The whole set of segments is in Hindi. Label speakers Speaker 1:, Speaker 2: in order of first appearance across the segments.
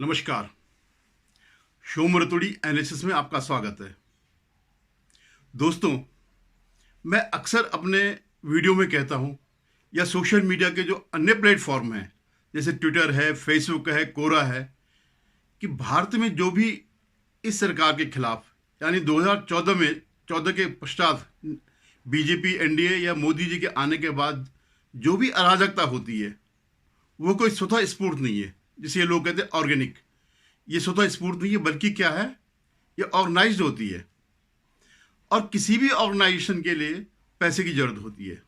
Speaker 1: नमस्कार। शो मुरतुड़ी एनालिसिस में आपका स्वागत है। दोस्तों, मैं अक्सर अपने वीडियो में कहता हूं या सोशल मीडिया के जो अन्य प्लेटफॉर्म हैं जैसे ट्विटर है, फेसबुक है, कोरा है, कि भारत में जो भी इस सरकार के खिलाफ यानी 2014 के पश्चात बीजेपी एनडीए या मोदी जी के आने के बाद जो भी अराजकता होती है वो कोई स्वतः स्फूर्त नहीं है, जिसे ये लोग कहते हैं ऑर्गेनिक। ये स्वतः स्फूर्त नहीं है, बल्कि क्या है, ये ऑर्गेनाइज्ड होती है और किसी भी ऑर्गेनाइजेशन के लिए पैसे की जरूरत होती है।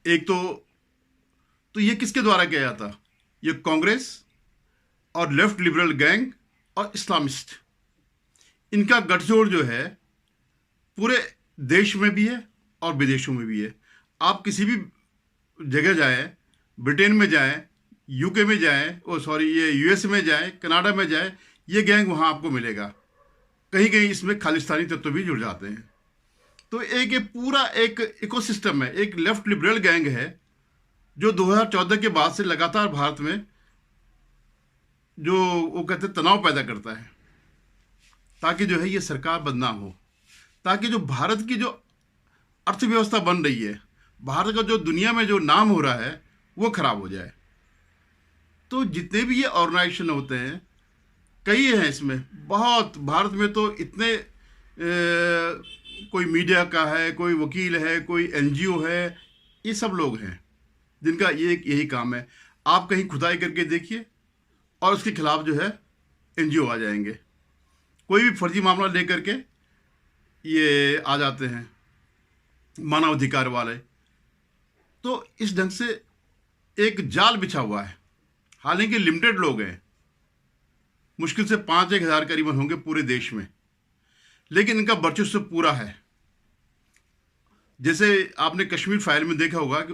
Speaker 1: एक तो ये किसके द्वारा किया जाता? ये कांग्रेस और लेफ्ट लिबरल गैंग और इस्लामिस्ट, इनका गठजोड़ जो है पूरे देश में भी है और विदेशों में भी है। आप किसी भी जगह जाएं, ब्रिटेन में जाएं, यूके में जाएं, ये यूएस में जाएं, कनाडा में जाएं, ये गैंग वहां आपको मिलेगा। कहीं कहीं इसमें खालिस्तानी तत्व भी जुड़ जाते हैं। तो ये पूरा एक इकोसिस्टम है, एक लेफ्ट लिबरल गैंग है जो 2014 के बाद से लगातार भारत में जो वो कहते हैं तनाव पैदा करता है, ताकि जो है ये सरकार बदनाम हो, ताकि जो भारत की जो अर्थव्यवस्था बन रही है, भारत का जो दुनिया में जो नाम हो रहा है, वो खराब हो जाए। तो जितने भी ये ऑर्गेनाइजेशन होते हैं, कई हैं इसमें, बहुत। भारत में तो इतने कोई मीडिया का है, कोई वकील है, कोई एनजीओ है, ये सब लोग हैं जिनका यही काम है। आप कहीं खुदाई करके देखिए और उसके खिलाफ जो है एनजीओ आ जाएंगे। कोई भी फर्जी मामला लेकर के ये आ जाते हैं मानवाधिकार वाले। तो इस ढंग से एक जाल बिछा हुआ है। हालांकि लिमिटेड लोग हैं, मुश्किल से 5-1 हज़ार करीबन होंगे पूरे देश में, लेकिन इनका वर्चस्व पूरा है। जैसे आपने कश्मीर फाइल में देखा होगा कि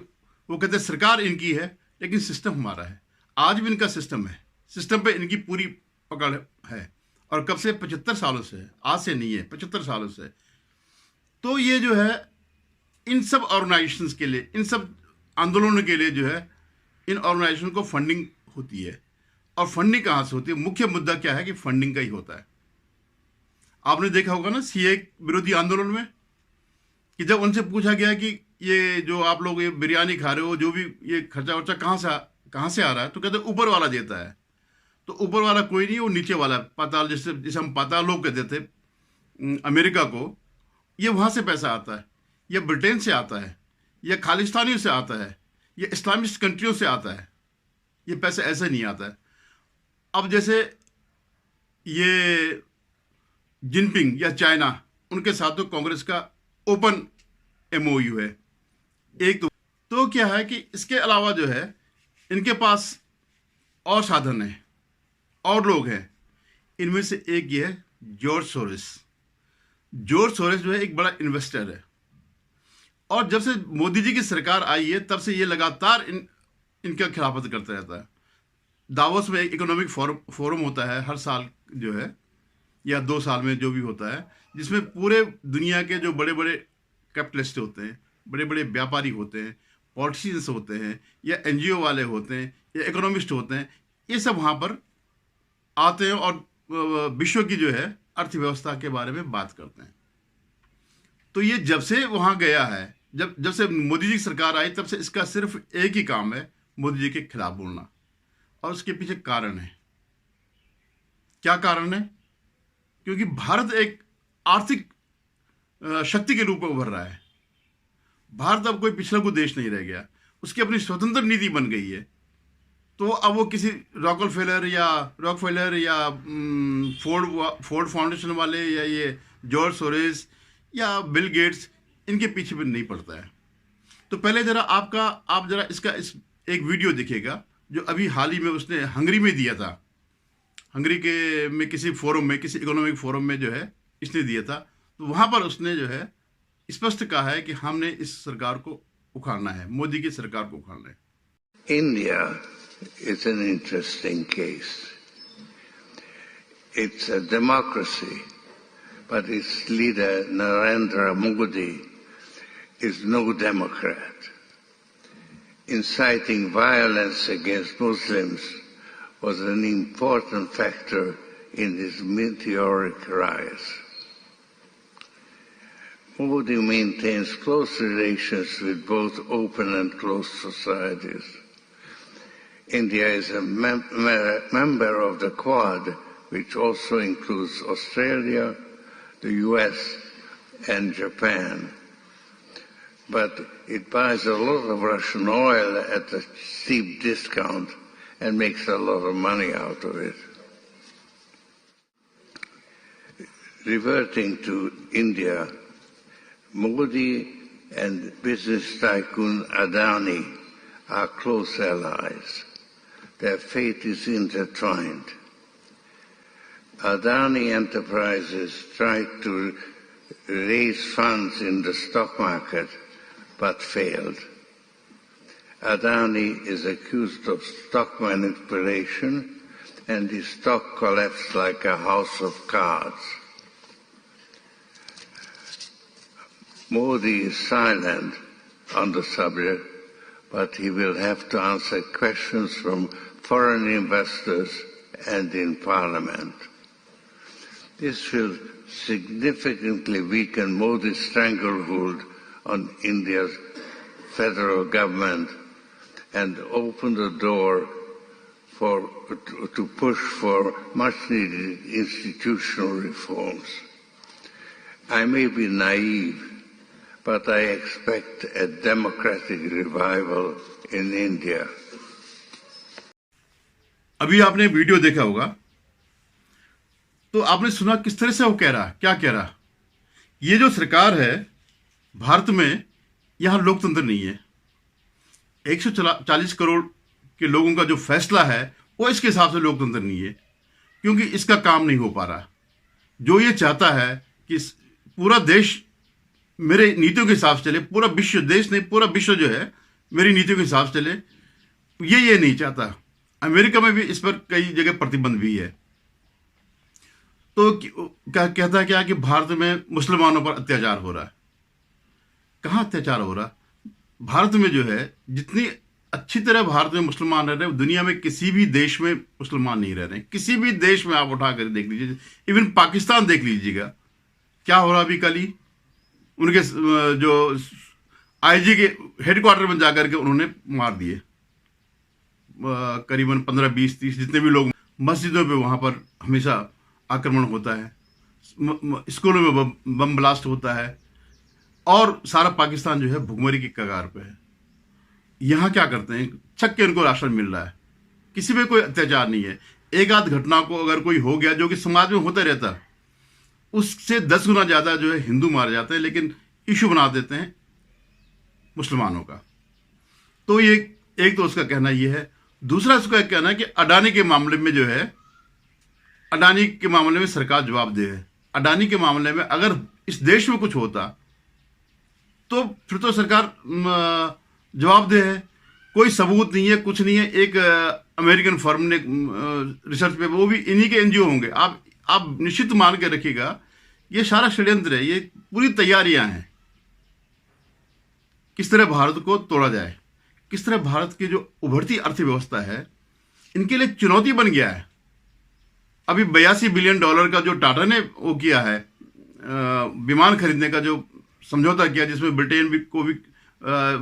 Speaker 1: वो कहते हैं सरकार इनकी है लेकिन सिस्टम हमारा है। आज भी इनका सिस्टम है, सिस्टम पे इनकी पूरी पकड़ है और कब से? 75 सालों से है, आज से नहीं है, 75 सालों से। तो ये जो है इन सब ऑर्गेनाइजेशंस के लिए, इन सब आंदोलनों के लिए जो है इन ऑर्गेनाइजेशन को फंडिंग होती है। और फंडिंग कहाँ से होती है? मुख्य मुद्दा क्या है कि फंडिंग का ही होता है। आपने देखा होगा ना सीए विरोधी आंदोलन में, कि जब उनसे पूछा गया कि ये जो आप लोग ये बिरयानी खा रहे हो, जो भी ये खर्चा वर्चा कहाँ से आ रहा है, तो कहते ऊपर वाला देता है। तो ऊपर वाला कोई नहीं, वो नीचे वाला पाताल, जिसे हम पाताल लोग कहते थे अमेरिका को, ये वहाँ से पैसा आता है, या ब्रिटेन से आता है, या खालिस्तानियों से आता है, या इस्लामिस्ट कंट्रियों से आता है। ये पैसा ऐसे नहीं आता है। अब जैसे ये जिनपिंग या चाइना, उनके साथ तो कांग्रेस का ओपन एमओयू है एक। तो क्या है कि इसके अलावा जो है इनके पास और साधन है और लोग हैं। इनमें से एक ये है जॉर्ज सोरोस। जॉर्ज सोरोस जो है एक बड़ा इन्वेस्टर है, और जब से मोदी जी की सरकार आई है तब से ये लगातार इनका खिलाफत करता रहता है। दावोस में एक इकोनॉमिक फोरम होता है हर साल जो है, या 2 साल में जो भी होता है, जिसमें पूरे दुनिया के जो बड़े बड़े कैपिटलिस्ट होते हैं, बड़े बड़े व्यापारी होते हैं, पॉलिटिशियंस होते हैं, या एनजीओ वाले होते हैं, या इकोनॉमिस्ट होते हैं, ये सब वहाँ पर आते हैं और विश्व की जो है अर्थव्यवस्था के बारे में बात करते हैं। तो ये जब से वहाँ गया है, जब से मोदी जी की सरकार आई, तब से इसका सिर्फ एक ही काम है, मोदी जी के खिलाफ बोलना। और उसके पीछे कारण है। क्या कारण है? क्योंकि भारत एक आर्थिक शक्ति के रूप में उभर रहा है। भारत अब कोई पिछड़ा कोई देश नहीं रह गया, उसकी अपनी स्वतंत्र नीति बन गई है। तो अब वो किसी रॉकफेलर या फोर्ड फाउंडेशन वाले, या ये जॉर्ज सोरोस या बिल गेट्स, इनके पीछे भी नहीं पड़ता है। तो पहले जरा आप जरा इसका एक वीडियो देखिएगा जो अभी हाल ही में उसने हंगरी में दिया था। हंगरी के में किसी फोरम में, किसी इकोनॉमिक फोरम में जो है इसने दिया था। तो वहाँ पर उसने जो है स्पष्ट कहा है कि हमने इस सरकार को उखाड़ना है, मोदी की सरकार को उखाड़ना है।
Speaker 2: India is an interesting case. It's a democracy, but its leader, Narendra Modi, is no Democrat. Inciting violence against Muslims was an important factor in his meteoric rise. Modi maintains close relations with both open and closed societies. India is a member of the Quad, which also includes Australia, the US, and Japan. But it buys a lot of Russian oil at a steep discount and makes a lot of money out of it. Reverting to India, Modi and business tycoon Adani are close allies. Their fate is intertwined. Adani Enterprises tried to raise funds in the stock market but failed. Adani is accused of stock manipulation and his stock collapsed like a house of cards. Modi is silent on the subject, but he will have to answer questions from foreign investors and in Parliament. This will significantly weaken Modi's stranglehold on India's federal government and open the door to push for much-needed institutional reforms. I may be naive, but I expect a democratic revival in India.
Speaker 1: अभी आपने वीडियो देखा होगा तो आपने सुना किस तरह से वो कह रहा, क्या कह रहा। ये जो सरकार है भारत में, यहां लोकतंत्र नहीं है। 140 करोड़ के लोगों का जो फैसला है वो इसके हिसाब से लोकतंत्र नहीं है, क्योंकि इसका काम नहीं हो पा रहा। जो ये चाहता है कि पूरा देश मेरे नीतियों के हिसाब से चले, पूरा विश्व, देश नहीं पूरा विश्व जो है मेरी नीतियों के हिसाब से चले, ये नहीं चाहता। अमेरिका में भी इस पर कई जगह प्रतिबंध भी है। तो कहता है क्या कि भारत में मुसलमानों पर अत्याचार हो रहा है। कहाँ अत्याचार हो रहा? भारत में जो है जितनी अच्छी तरह भारत में मुसलमान रह रहे हैं, दुनिया में किसी भी देश में मुसलमान नहीं रह रहे हैं। किसी भी देश में आप उठा कर देख लीजिए, इवन पाकिस्तान देख लीजिएगा क्या हो रहा। अभी कल ही उनके जो आईजी के हेडक्वार्टर में जाकर के उन्होंने मार दिए करीबन 15, 20, 30 जितने भी लोग। मस्जिदों पे वहां पर हमेशा आक्रमण होता है, स्कूलों में बम ब्लास्ट होता है और सारा पाकिस्तान जो है भुखमरी की कगार पे है। यहाँ क्या करते हैं, छक के उनको राशन मिल रहा है, किसी पे कोई अत्याचार नहीं है। एक आध घटना को अगर कोई हो गया जो कि समाज में होता रहता, उससे 10 गुना ज्यादा जो है हिंदू मारे जाते हैं, लेकिन इशू बना देते हैं मुसलमानों का। तो ये एक तो उसका कहना ये है। दूसरा उसका कहना है कि अडानी के मामले में जो है, अडानी के मामले में सरकार जवाबदेह है। अडानी के मामले में अगर इस देश में कुछ होता तो फिर तो सरकार जवाबदेह है। कोई सबूत नहीं है, कुछ नहीं है। एक अमेरिकन फर्म ने रिसर्च पे, वो भी इन्हीं के एनजीओ होंगे। आप निश्चित मान के रखिएगा ये सारा षड्यंत्र है, ये पूरी तैयारियां हैं किस तरह भारत को तोड़ा जाए, किस तरह भारत की जो उभरती अर्थव्यवस्था है इनके लिए चुनौती बन गया है। अभी $82 बिलियन का जो टाटा ने वो किया है विमान खरीदने का जो समझौता किया, जिसमें ब्रिटेन को भी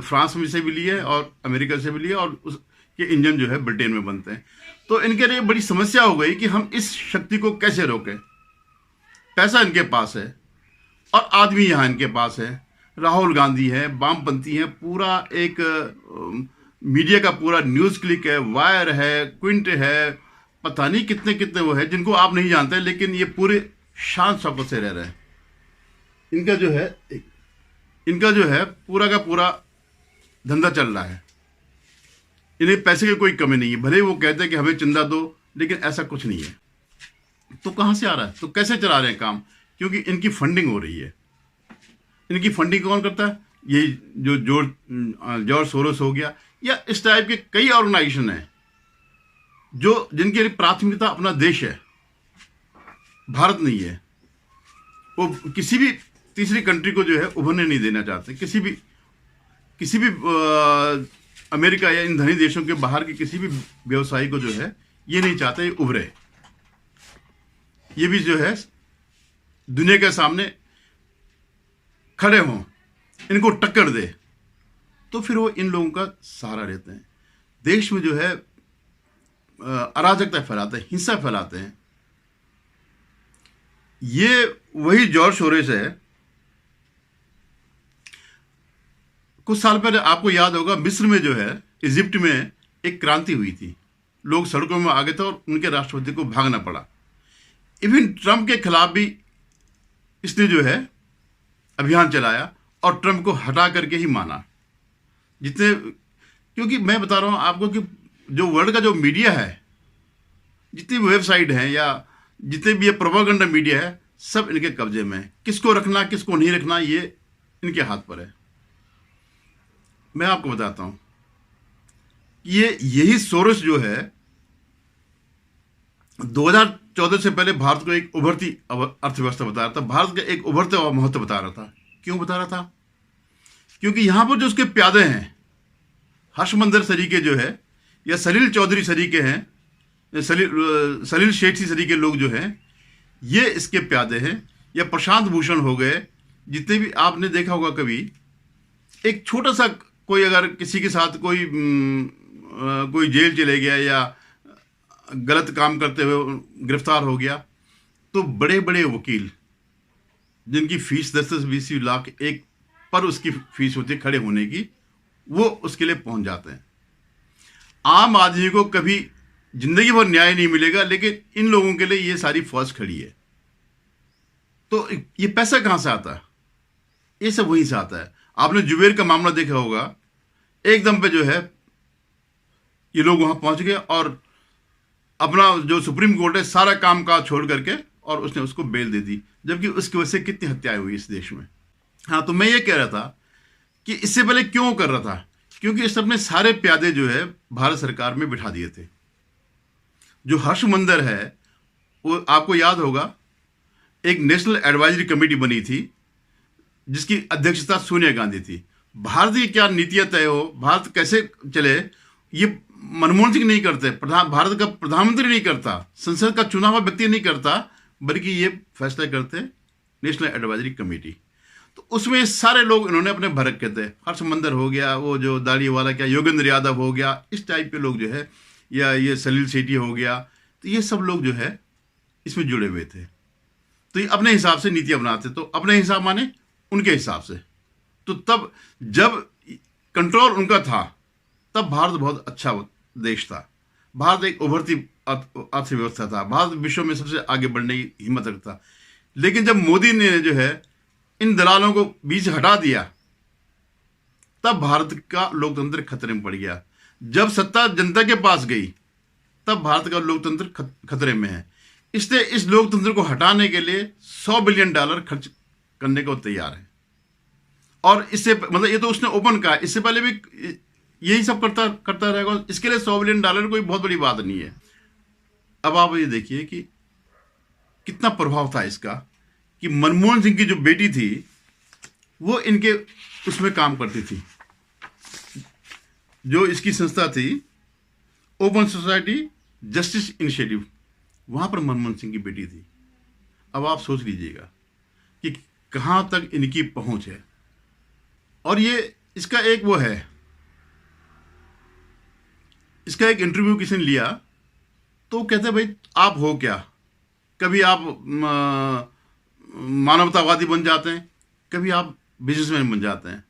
Speaker 1: फ्रांस में से भी लिए और अमेरिका से भी लिए और उसके इंजन जो है ब्रिटेन में बनते हैं। तो इनके लिए बड़ी समस्या हो गई कि हम इस शक्ति को कैसे रोकें। पैसा इनके पास है और आदमी यहाँ इनके पास है। राहुल गांधी है, वामपंथी है, पूरा एक मीडिया का पूरा न्यूज क्लिक है, वायर है, क्विंट है, पता नहीं कितने कितने वो है जिनको आप नहीं जानते, लेकिन ये पूरे शान शौकत से रह रहे हैं। इनका जो है पूरा का पूरा धंधा चल रहा है। इन्हें पैसे की कोई कमी नहीं है। भले वो कहते हैं कि हमें चंदा दो, लेकिन ऐसा कुछ नहीं है। तो कहाँ से आ रहा है, तो कैसे चला रहे हैं काम? क्योंकि इनकी फंडिंग हो रही है। इनकी फंडिंग कौन करता है? यही जो जॉर्ज सोरोस हो गया, या इस टाइप के कई ऑर्गेनाइजेशन हैं जो जिनके लिए प्राथमिकता अपना देश है, भारत नहीं है। वो किसी भी तीसरी कंट्री को जो है उभरने नहीं देना चाहते। किसी भी अमेरिका या इन धनी देशों के बाहर के किसी भी व्यवसायी को जो है ये नहीं चाहते ये उभरे, ये भी जो है दुनिया के सामने खड़े हों, इनको टक्कर दे, तो फिर वो इन लोगों का सहारा लेते हैं। देश में जो है अराजकता फैलाते हैं, हिंसा फैलाते हैं। ये वही जॉर्ज सोरोस है। कुछ साल पहले आपको याद होगा मिस्र में जो है, इजिप्ट में एक क्रांति हुई थी, लोग सड़कों में आ गए थे और उनके राष्ट्रपति को भागना पड़ा। इवन ट्रंप के खिलाफ भी इसने जो है अभियान चलाया और ट्रंप को हटा करके ही माना। जितने, क्योंकि मैं बता रहा हूं आपको कि जो वर्ल्ड का जो मीडिया है, जितनी वेबसाइट हैं या जितने भी ये प्रोपेगेंडा मीडिया है, सब इनके कब्जे में है। किसको रखना किसको नहीं रखना ये इनके हाथ पर है। मैं आपको बताता हूं, यही सोरोस जो है 2014 से पहले भारत को एक उभरती अर्थव्यवस्था बता रहा था, भारत का एक उभरते हुआ महत्व बता रहा था। क्यों बता रहा था? क्योंकि यहां पर जो उसके प्यादे हैं, हर्षमंदर सरीके जो है, या सलील चौधरी सरीके हैं, सलील शेठी सरीके लोग जो हैं, ये इसके प्यादे हैं। या प्रशांत भूषण हो गए, जितने भी आपने देखा होगा कभी, एक छोटा सा कोई अगर किसी के साथ कोई जेल चले गया या गलत काम करते हुए गिरफ्तार हो गया, तो बड़े बड़े वकील जिनकी फीस 10-20 लाख एक पर उसकी फीस होती है खड़े होने की, वो उसके लिए पहुंच जाते हैं। आम आदमी को कभी जिंदगी भर न्याय नहीं मिलेगा, लेकिन इन लोगों के लिए ये सारी फौज खड़ी है। तो ये पैसा कहां से आता है? ये सब वहीं से आता है। आपने जुबेर का मामला देखा होगा, एकदम पे जो है ये लोग वहां पहुंच गए और अपना जो सुप्रीम कोर्ट है सारा काम काज छोड़ करके और उसने उसको बेल दे दी, जबकि उसकी वजह से कितनी हत्याएं हुई इस देश में। हाँ, तो मैं ये कह रहा था कि इससे पहले क्यों कर रहा था, क्योंकि इस अपने सारे प्यादे जो है भारत सरकार में बिठा दिए थे। जो हर्षमंदर है, वो आपको याद होगा, एक नेशनल एडवाइजरी कमेटी बनी थी जिसकी अध्यक्षता सोनिया गांधी थी। भारत की क्या नीतियां तय हो, भारत कैसे चले, ये मनमोहन सिंह नहीं करते, भारत का प्रधानमंत्री नहीं करता, संसद का चुना हुआ व्यक्ति नहीं करता, बल्कि ये फैसला करते नेशनल एडवाइजरी कमेटी। तो उसमें सारे लोग इन्होंने अपने भर रखे थे। हर्षमंदर हो गया, वो जो दाढ़ी वाला क्या योगेंद्र यादव हो गया, इस टाइप के लोग जो है, या ये सलील सेठी हो गया, तो ये सब लोग जो है इसमें जुड़े हुए थे। तो ये अपने हिसाब से नीतियां बनाते, तो अपने हिसाब माने उनके हिसाब से। तो तब जब कंट्रोल उनका था, तब भारत बहुत अच्छा देश था। भारत एक उभरती अर्थव्यवस्था था, भारत विश्व में सबसे आगे बढ़ने की हिम्मत रखता। लेकिन जब मोदी ने जो है इन दलालों को बीच हटा दिया, तब भारत का लोकतंत्र खतरे में पड़ गया। जब सत्ता जनता के पास गई, तब भारत का लोकतंत्र खतरे में है। इसलिए इस लोकतंत्र को हटाने के लिए $100 बिलियन खर्च करने को तैयार है। और इससे मतलब ये तो उसने ओपन कहा, इससे पहले भी यही सब करता रहेगा। इसके लिए $100 बिलियन कोई बहुत बड़ी बात नहीं है। अब आप ये देखिए कि कितना प्रभाव था इसका, कि मनमोहन सिंह की जो बेटी थी वो इनके उसमें काम करती थी। जो इसकी संस्था थी ओपन सोसाइटी जस्टिस इनिशिएटिव, वहां पर मनमोहन सिंह की बेटी थी। अब आप सोच लीजिएगा कि कहां तक इनकी पहुंच है। और ये इसका एक वो है, इसका एक इंटरव्यू किसी ने लिया, तो कहते भाई आप हो क्या? कभी आप मानवतावादी बन जाते हैं, कभी आप बिजनेसमैन बन जाते हैं।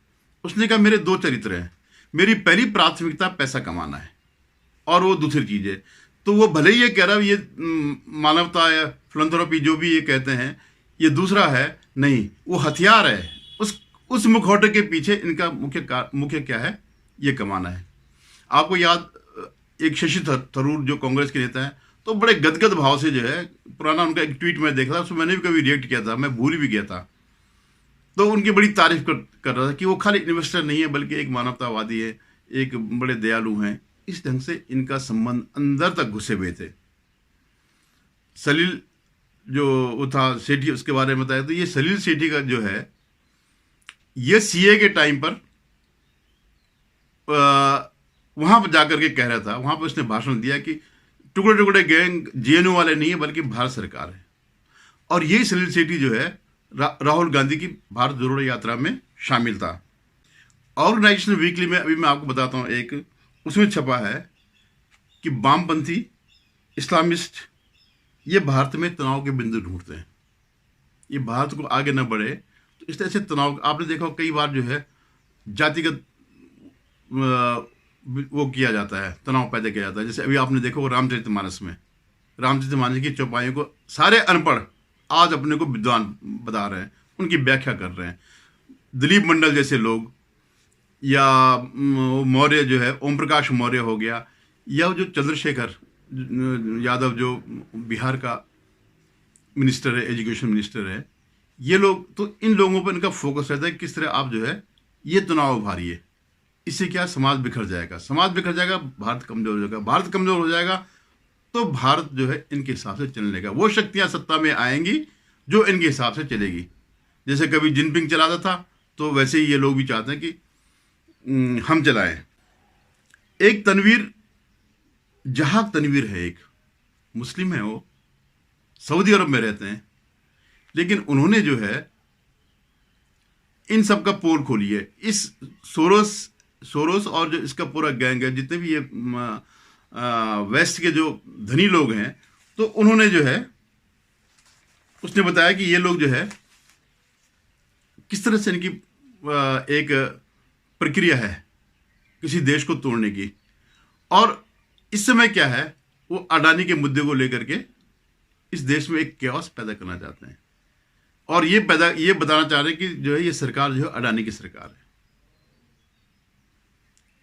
Speaker 1: उसने कहा मेरे 2 चरित्र हैं, मेरी पहली प्राथमिकता पैसा कमाना है और वो दूसरी चीज़ है। तो वो भले ही ये कह रहा है ये मानवता या फिलैंथ्रोपी जो भी ये कहते हैं, ये दूसरा है, नहीं, वो हथियार है। उस मुखौटे के पीछे इनका मुख्य क्या है? ये कमाना है। आपको याद, एक शशि थरूर जो कांग्रेस के नेता हैं, तो बड़े गदगद भाव से जो है, पुराना उनका एक ट्वीट में देखा था, उसमें मैंने भी कभी रिएक्ट किया था, मैं भूल भी गया था। तो उनकी बड़ी तारीफ कर रहा था कि वो खाली इन्वेस्टर नहीं है बल्कि एक मानवतावादी है, एक बड़े दयालु हैं। इस ढंग से इनका संबंध अंदर तक घुसे हुए थे। सलील जो वो था सेठी, उसके बारे में बताया, तो ये सलील सेठी का जो है, ये सीए के टाइम पर वहां पर जाकर के कह रहा था, वहां पर उसने भाषण दिया कि टुकड़े टुकड़े गैंग जेएनयू वाले नहीं है, बल्कि भारत सरकार है। और यही सलील सेठी जो है राहुल गांधी की भारत जोड़ो यात्रा में शामिल था। ऑर्गेनाइजेशन वीकली में अभी मैं आपको बताता हूँ, एक उसमें छपा है कि वामपंथी इस्लामिस्ट ये भारत में तनाव के बिंदु ढूंढते हैं, ये भारत को आगे न बढ़े, तो इस तरह से तनाव आपने देखा कई बार जो है जातिगत वो किया जाता है, तनाव पैदा किया जाता है। जैसे अभी आपने देखा वो रामचरितमानस में, रामचरितमानस की चौपाइयों को सारे अनपढ़ आज अपने को विद्वान बता रहे हैं, उनकी व्याख्या कर रहे हैं। दिलीप मंडल जैसे लोग, या मौर्य जो है ओम प्रकाश मौर्य हो गया, या जो चंद्रशेखर यादव जो बिहार का मिनिस्टर है, एजुकेशन मिनिस्टर है, ये लोग, तो इन लोगों पर इनका फोकस रहता है किस तरह आप जो है ये तनाव उभारिए। इससे क्या समाज बिखर जाएगा, समाज बिखर जाएगा, भारत कमजोर हो जाएगा, भारत कमजोर हो जाएगा तो भारत जो है इनके हिसाब से चलने लगेगा। वो शक्तियां सत्ता में आएंगी जो इनके हिसाब से चलेगी। जैसे कभी जिनपिंग चलाता था, तो वैसे ही ये लोग भी चाहते हैं कि हम चलाएं। एक तनवीर, जहाक तनवीर है, एक मुस्लिम है, वो सऊदी अरब में रहते हैं, लेकिन उन्होंने जो है इन सब का पोल खोली है। इस सोरोस और जो इसका पूरा गैंग है, जितने भी ये वेस्ट के जो धनी लोग हैं, तो उन्होंने जो है उसने बताया कि ये लोग जो है किस तरह से इनकी एक प्रक्रिया है किसी देश को तोड़ने की। और इस समय क्या है, वो अडानी के मुद्दे को लेकर के इस देश में एक कैओस पैदा करना चाहते हैं, और ये बताना चाह रहे हैं कि जो है ये सरकार जो है अडानी की सरकार है।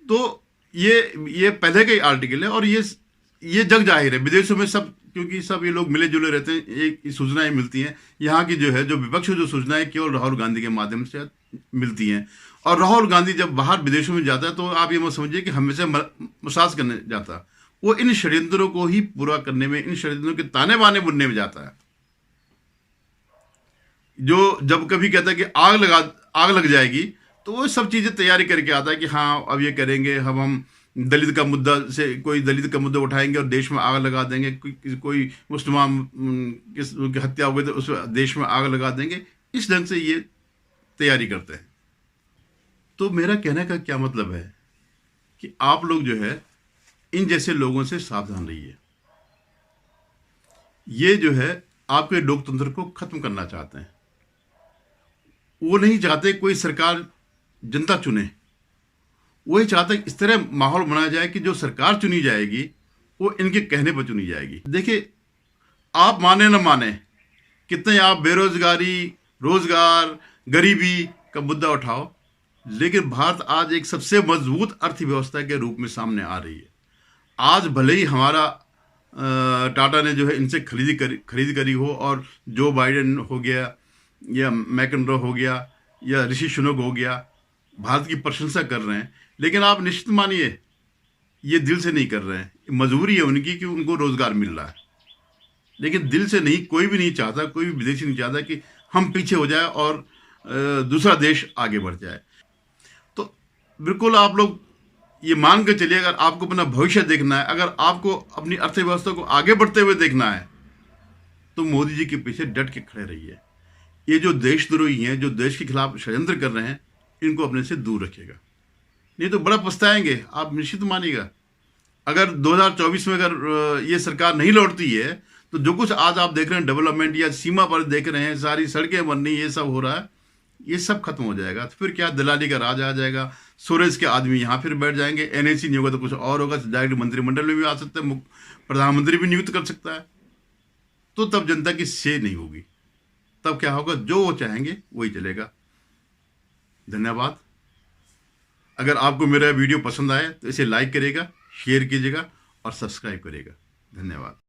Speaker 1: तो ये पहले का ही आर्टिकल है, और ये जग जाहिर है विदेशों में सब, क्योंकि सब ये लोग मिले जुले रहते हैं, एक सूचनाएं मिलती हैं। यहाँ की जो है जो विपक्ष जो सूचनाएं केवल राहुल गांधी के माध्यम से मिलती हैं। और राहुल गांधी जब बाहर विदेशों में जाता है तो आप ये मत समझिए कि हमेशा मसाज करने जाता, वो इन षड्यंत्रों को ही पूरा करने में, इन षड्यंत्रों के ताने बाने बुनने में जाता है। जो जब कभी कहता है कि आग लग जाएगी, तो वो सब चीज़ें तैयारी करके आता है कि हाँ अब ये करेंगे, हम दलित का मुद्दा से कोई दलित का मुद्दा उठाएंगे और देश में आग लगा देंगे। कोई मुसलमान की हत्या हो गई तो उस देश में आग लगा देंगे। इस ढंग से ये तैयारी करते हैं। तो मेरा कहने का क्या मतलब है कि आप लोग जो है इन जैसे लोगों से सावधान रहिए। ये जो है आपके लोकतंत्र को खत्म करना चाहते हैं। वो नहीं चाहते कोई सरकार जनता चुने, वही चाहते इस तरह माहौल बनाया जाए कि जो सरकार चुनी जाएगी वो इनके कहने पर चुनी जाएगी। देखिए, आप माने न माने, कितने आप बेरोजगारी, रोजगार, गरीबी का मुद्दा उठाओ, लेकिन भारत आज एक सबसे मजबूत अर्थव्यवस्था के रूप में सामने आ रही है। आज भले ही हमारा टाटा ने जो है इनसे खरीद करी हो, और जो बाइडेन हो गया, या मैकेंड्रो हो गया, या ऋषि सुनक हो गया, भारत की प्रशंसा कर रहे हैं, लेकिन आप निश्चित मानिए ये दिल से नहीं कर रहे हैं। मजबूरी है उनकी कि उनको रोजगार मिल रहा है, लेकिन दिल से नहीं। कोई भी नहीं चाहता, कोई भी विदेशी नहीं चाहता कि हम पीछे हो जाए और दूसरा देश आगे बढ़ जाए। तो बिल्कुल आप लोग ये मान के चलिए, अगर आपको अपना भविष्य देखना है, अगर आपको अपनी अर्थव्यवस्था को आगे बढ़ते हुए देखना है, तो मोदी जी के पीछे डट के खड़े रहिए। ये जो देशद्रोही हैं, जो देश के खिलाफ षड्यंत्र कर रहे हैं, इनको अपने से दूर रखिएगा, नहीं तो बड़ा पछताएंगे आप, निश्चित मानिएगा। अगर 2024 में अगर ये सरकार नहीं लौटती है, तो जो कुछ आज आप देख रहे हैं डेवलपमेंट, या सीमा पर देख रहे हैं सारी सड़कें बननी, ये सब हो रहा है, ये सब खत्म हो जाएगा। तो फिर क्या दलाली का राज आ जाएगा, सूरज के आदमी यहाँ फिर बैठ जाएंगे। NAC नहीं होगा तो कुछ और होगा, डायरेक्ट मंत्रिमंडल में भी आ सकता है, प्रधानमंत्री भी नियुक्त कर सकता है। तो तब जनता की सेध नहीं होगी, तब क्या होगा, जो वो चाहेंगे वही चलेगा। धन्यवाद। अगर आपको मेरा वीडियो पसंद आए तो इसे लाइक करिएगा, शेयर कीजिएगा और सब्सक्राइब करिएगा। धन्यवाद।